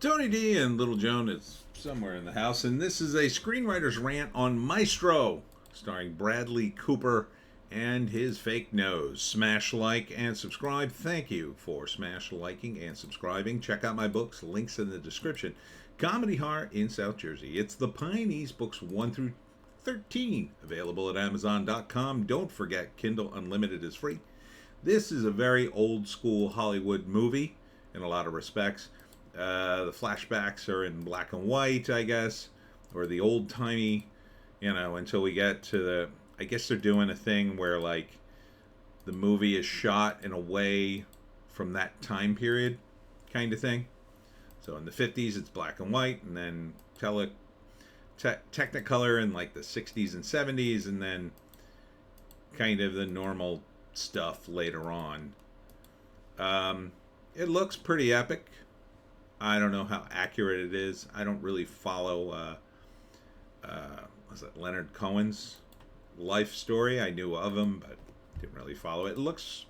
Tony D and Little Joan is somewhere in the house, and this is a screenwriter's rant on Maestro, starring Bradley Cooper and his fake nose. Smash like and subscribe. Thank you for smash liking and subscribing. Check out my books, links in the description. Comedy horror in South Jersey. It's the Pineys, books 1 through 13, available at Amazon.com. Don't forget, Kindle Unlimited is free. This is a very old school Hollywood movie in a lot of respects. The flashbacks are in black and white, I guess, or the old timey, until we get to the, I guess they're doing a thing where like the movie is shot in a way from that time period kind of thing. So in the 50s it's black and white, and then Technicolor in like the 60s and 70s, and then kind of the normal stuff later on. It looks pretty epic. I don't know how accurate it is. I don't really follow was it Leonard Cohen's life story? I knew of him, but didn't really follow it. It looks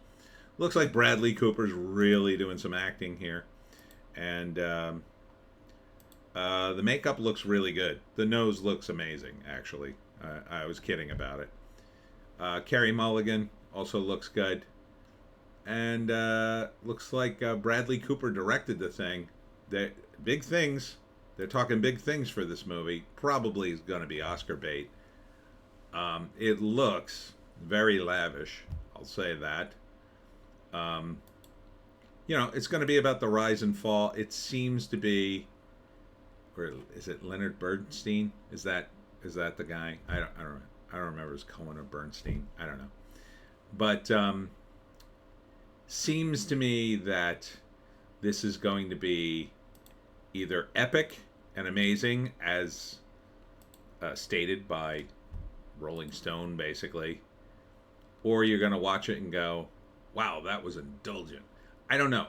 like Bradley Cooper's really doing some acting here, and the makeup looks really good. The nose looks amazing, actually. I was kidding about it. Carey Mulligan also looks good, and looks like Bradley Cooper directed the thing. Big things. They're talking big things for this movie. Probably is going to be Oscar bait. It looks very lavish. I'll say that. It's going to be about the rise and fall. It seems to be. Or is it Leonard Bernstein? Is that the guy? I don't remember. Is Cohen or Bernstein? I don't know. But seems to me that this is going to be either epic and amazing, as stated by Rolling Stone, basically, or you're going to watch it and go, wow, that was indulgent. I don't know.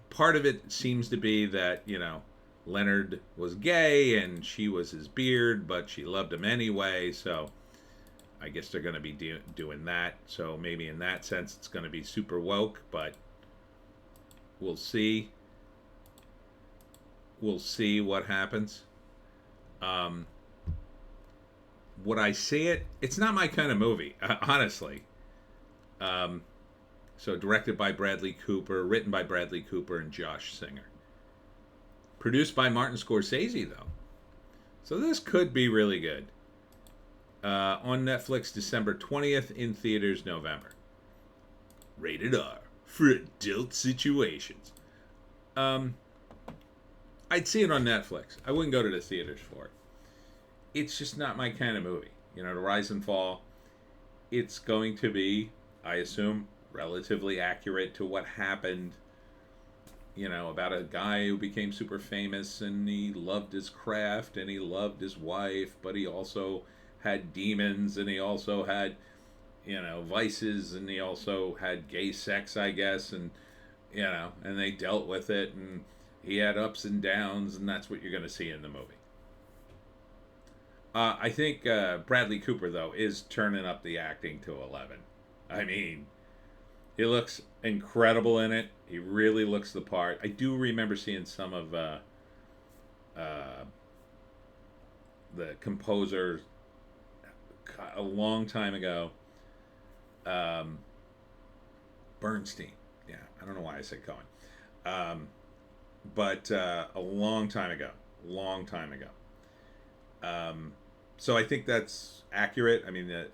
Part of it seems to be that, Leonard was gay and she was his beard, but she loved him anyway, so I guess they're going to be doing that. So maybe in that sense it's going to be super woke, but we'll see. We'll see what happens. Would I see it? It's not my kind of movie, honestly. So directed by Bradley Cooper, written by Bradley Cooper and Josh Singer. Produced by Martin Scorsese, though. So this could be really good. On Netflix, December 20th, in theaters, November. Rated R for adult situations. I'd see it on Netflix. I wouldn't go to the theaters for it. It's just not my kind of movie. The rise and fall. It's going to be, I assume, relatively accurate to what happened, about a guy who became super famous, and he loved his craft and he loved his wife, but he also had demons, and he also had, vices, and he also had gay sex, I guess, and, and they dealt with it, and he had ups and downs, and that's what you're going to see in the movie. I think Bradley Cooper, though, is turning up the acting to 11. I mean, he looks incredible in it. He really looks the part. I do remember seeing some of the composer a long time ago. Bernstein. Yeah, I don't know why I said Cohen. But a long time ago. So I think that's accurate. I mean, the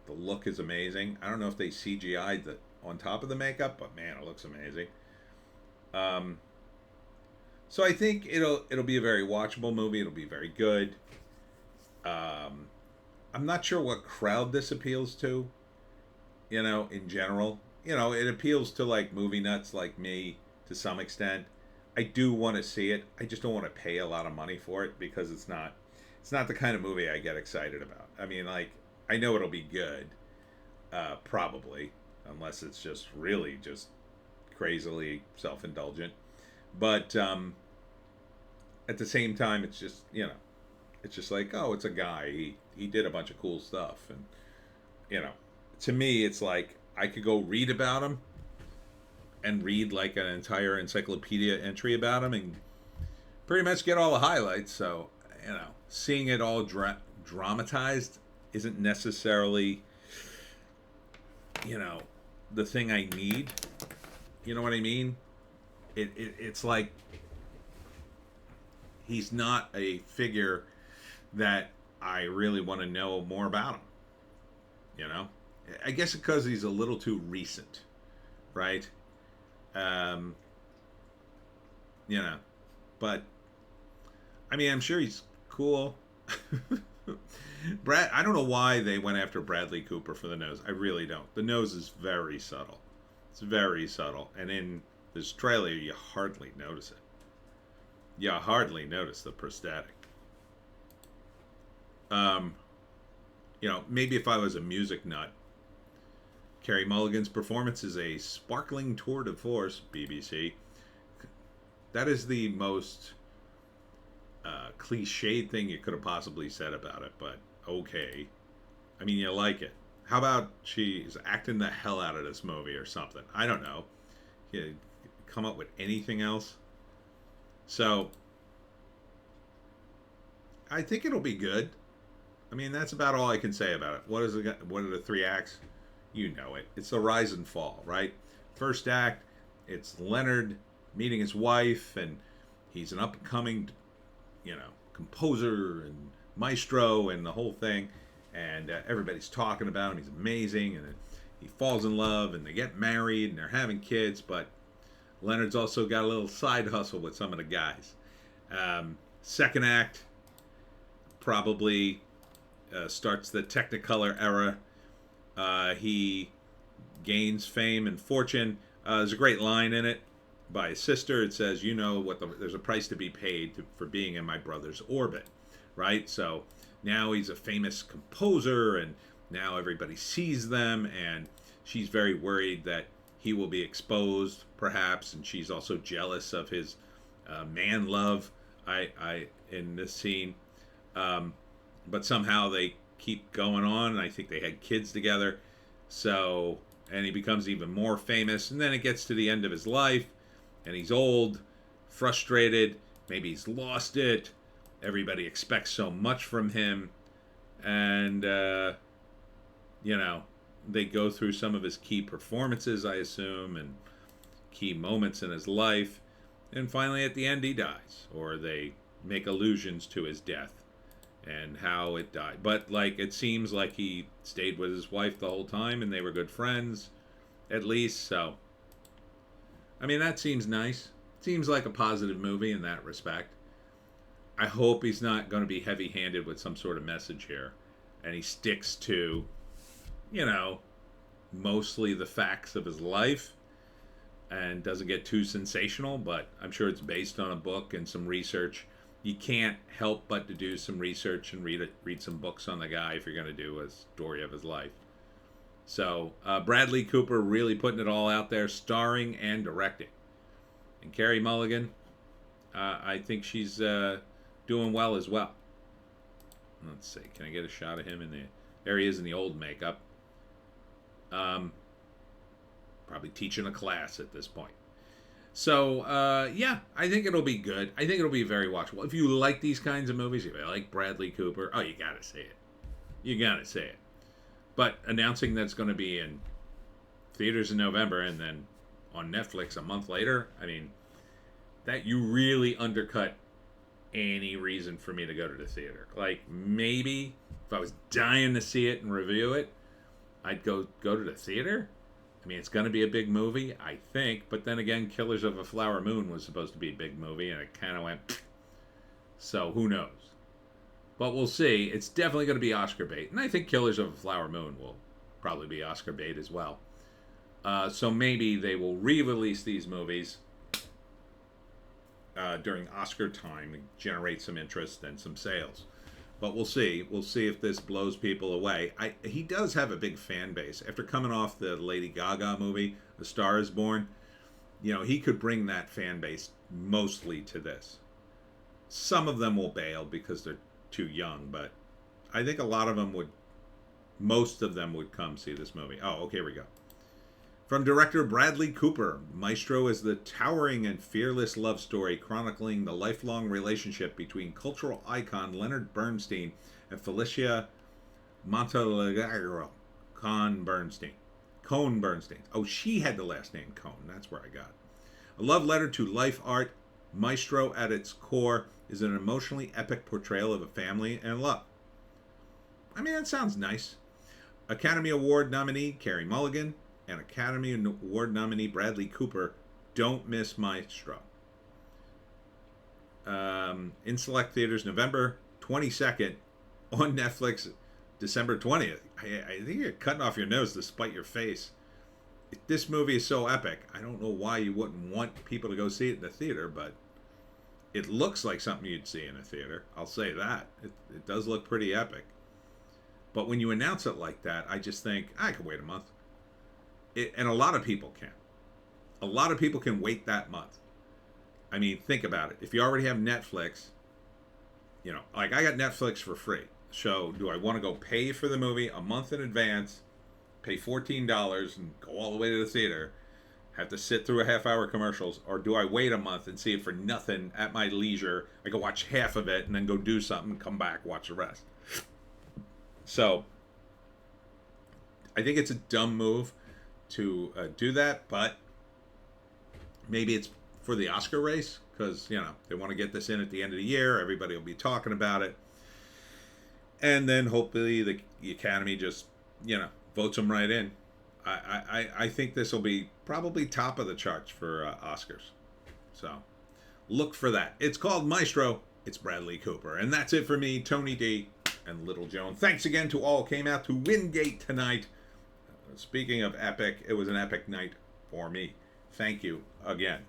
look is amazing. I don't know if they CGI'd on top of the makeup, but man, it looks amazing. So I think it'll be a very watchable movie. It'll be very good. I'm not sure what crowd this appeals to, in general. It appeals to like movie nuts like me to some extent. I do want to see it. I just don't want to pay a lot of money for it, because it's not the kind of movie I get excited about. I mean, like, I know it'll be good, probably, unless it's just really just crazily self-indulgent. But at the same time, it's just, it's just like, oh, it's a guy. He did a bunch of cool stuff. And, to me, it's like, I could go read about him and read like an entire encyclopedia entry about him and pretty much get all the highlights. So, seeing it all dramatized isn't necessarily, the thing I need. You know what I mean? It's like he's not a figure that I really want to know more about him. I guess because he's a little too recent, right? Um, but I mean, I'm sure he's cool. I don't know why they went after Bradley Cooper for the nose. I really don't. The nose is very subtle. It's very subtle, and in this trailer, you hardly notice it. You hardly notice the prosthetic. Maybe if I was a music nut, Carey Mulligan's performance is a sparkling tour de force, BBC. That is the most cliched thing you could have possibly said about it, but okay. I mean, you like it. How about she's acting the hell out of this movie or something? I don't know. You come up with anything else? So, I think it'll be good. I mean, that's about all I can say about it. What are the 3 acts? You know it. It's the rise and fall, right? First act, it's Leonard meeting his wife, and he's an up-and-coming, composer and maestro and the whole thing. And everybody's talking about him. He's amazing. And he falls in love, and they get married, and they're having kids. But Leonard's also got a little side hustle with some of the guys. Second act probably starts the Technicolor era. He gains fame and fortune. There's a great line in it by his sister. It says, there's a price to be paid for being in my brother's orbit, right? So now he's a famous composer, and now everybody sees them, and she's very worried that he will be exposed, perhaps, and she's also jealous of his man love in this scene. But somehow they keep going on, and I think they had kids together. So, and he becomes even more famous, and then it gets to the end of his life, and he's old, frustrated, maybe he's lost it. Everybody expects so much from him, and they go through some of his key performances, I assume, and key moments in his life, and finally at the end he dies, or they make allusions to his death and how it died. But it seems like he stayed with his wife the whole time, and they were good friends, at least. So, I mean, that seems nice. Seems like a positive movie in that respect. I hope he's not going to be heavy-handed with some sort of message here, and he sticks to, mostly the facts of his life, and doesn't get too sensational. But I'm sure it's based on a book and some research. You can't help but to do some research and read some books on the guy if you're going to do a story of his life. So Bradley Cooper really putting it all out there, starring and directing. And Carey Mulligan, I think she's doing well as well. Let's see, can I get a shot of him there he is in the old makeup. Probably teaching a class at this point. So, I think it'll be good. I think it'll be very watchable. If you like these kinds of movies, if you like Bradley Cooper, you gotta see it. You gotta see it. But announcing that's going to be in theaters in November and then on Netflix a month later, I mean, that you really undercut any reason for me to go to the theater. Maybe if I was dying to see it and review it, I'd go to the theater. I mean, it's going to be a big movie, I think. But then again, Killers of a Flower Moon was supposed to be a big movie, and it kind of went... So, who knows? But we'll see. It's definitely going to be Oscar bait. And I think Killers of a Flower Moon will probably be Oscar bait as well. So maybe they will re-release these movies during Oscar time and generate some interest and some sales. But we'll see. We'll see if this blows people away. He does have a big fan base. After coming off the Lady Gaga movie, A Star is Born, he could bring that fan base mostly to this. Some of them will bail because they're too young, but I think most of them would come see this movie. Oh, okay, here we go. From director Bradley Cooper, Maestro is the towering and fearless love story chronicling the lifelong relationship between cultural icon Leonard Bernstein and Felicia Montelegro. Cone Bernstein. Oh, she had the last name Cone. That's where I got it. A love letter to life art, Maestro at its core is an emotionally epic portrayal of a family and love. I mean, that sounds nice. Academy Award nominee Carey Mulligan and Academy Award nominee Bradley Cooper don't miss Maestro. In select theaters November 22nd, on Netflix December 20th. I think you're cutting off your nose to spite your face. This movie is so epic. I don't know why you wouldn't want people to go see it in the theater, but it looks like something you'd see in a theater. I'll say that. It does look pretty epic. But when you announce it like that, I just think, I could wait a month. And a lot of people can. A lot of people can wait that month. I mean, think about it. If you already have Netflix, you know, like I got Netflix for free. So do I want to go pay for the movie a month in advance, pay $14 and go all the way to the theater, have to sit through a half-hour commercials, or do I wait a month and see it for nothing at my leisure? I go watch half of it and then go do something, come back, watch the rest. So I think it's a dumb move to do that, but maybe it's for the Oscar race because, you know, they want to get this in at the end of the year. Everybody will be talking about it. And then hopefully the Academy just, you know, votes them right in. I think this will be probably top of the charts for Oscars. So look for that. It's called Maestro. It's Bradley Cooper. And that's it for me, Tony D. and Little Joan. Thanks again to all who came out to Wingate tonight. Speaking of epic, it was an epic night for me. Thank you again.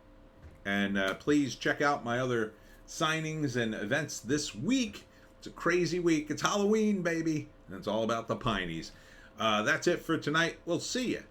And please check out my other signings and events this week. It's a crazy week. It's Halloween, baby. And it's all about the Pineys. That's it for tonight. We'll see you